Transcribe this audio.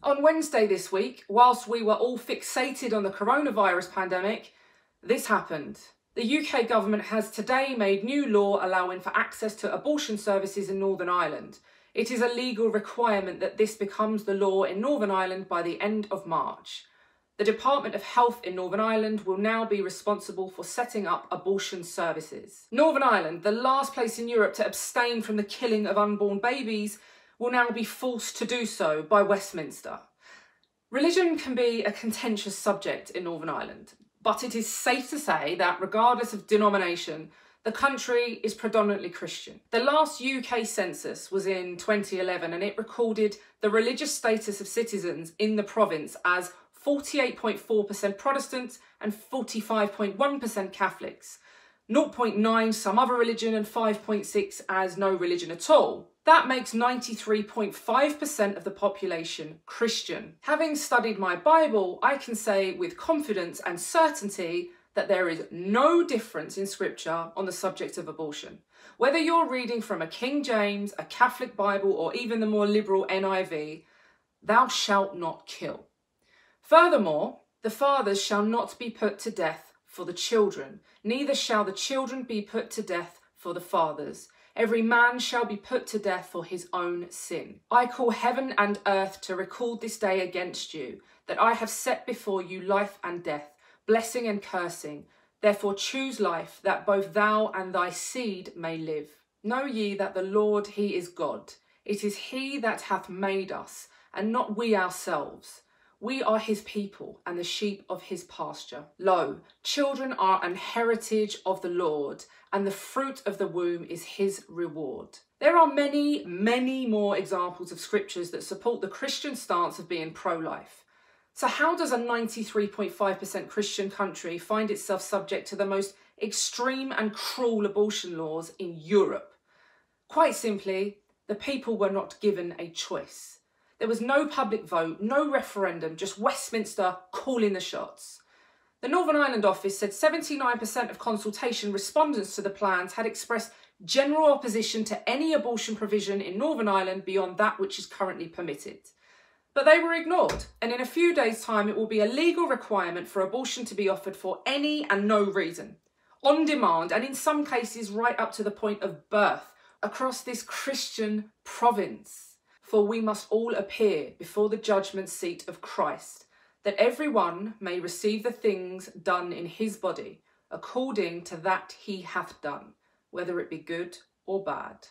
On Wednesday this week, whilst we were all fixated on the coronavirus pandemic, this happened. The UK government has today made new law allowing for access to abortion services in Northern Ireland. It is a legal requirement that this becomes the law in Northern Ireland by the end of March. The Department of Health in Northern Ireland will now be responsible for setting up abortion services. Northern Ireland, the last place in Europe to abstain from the killing of unborn babies, will now be forced to do so by Westminster. Religion can be a contentious subject in Northern Ireland, but it is safe to say that regardless of denomination, the country is predominantly Christian. The last UK census was in 2011 and it recorded the religious status of citizens in the province as 48.4% Protestants and 45.1% Catholics, 0.9 some other religion and 5.6 as no religion at all. That makes 93.5% of the population Christian. Having studied my Bible, I can say with confidence and certainty that there is no difference in scripture on the subject of abortion. Whether you're reading from a King James, a Catholic Bible, or even the more liberal NIV, thou shalt not kill. Furthermore, the fathers shall not be put to death for the children, neither shall the children be put to death for the fathers. Every man shall be put to death for his own sin. I call heaven and earth to record this day against you, that I have set before you life and death, blessing and cursing. Therefore choose life, that both thou and thy seed may live. Know ye that the Lord, he is God. It is he that hath made us, and not we ourselves. We are his people and the sheep of his pasture. Lo, children are an heritage of the Lord, and the fruit of the womb is his reward. There are many, many more examples of scriptures that support the Christian stance of being pro-life. So how does a 93.5% Christian country find itself subject to the most extreme and cruel abortion laws in Europe? Quite simply, the people were not given a choice. There was no public vote, no referendum, just Westminster calling the shots. The Northern Ireland office said 79% of consultation respondents to the plans had expressed general opposition to any abortion provision in Northern Ireland beyond that which is currently permitted. But they were ignored, and in a few days' time it will be a legal requirement for abortion to be offered for any and no reason, on demand, and in some cases right up to the point of birth, across this Christian province. For we must all appear before the judgment seat of Christ, that every one may receive the things done in his body, according to that he hath done, whether it be good or bad.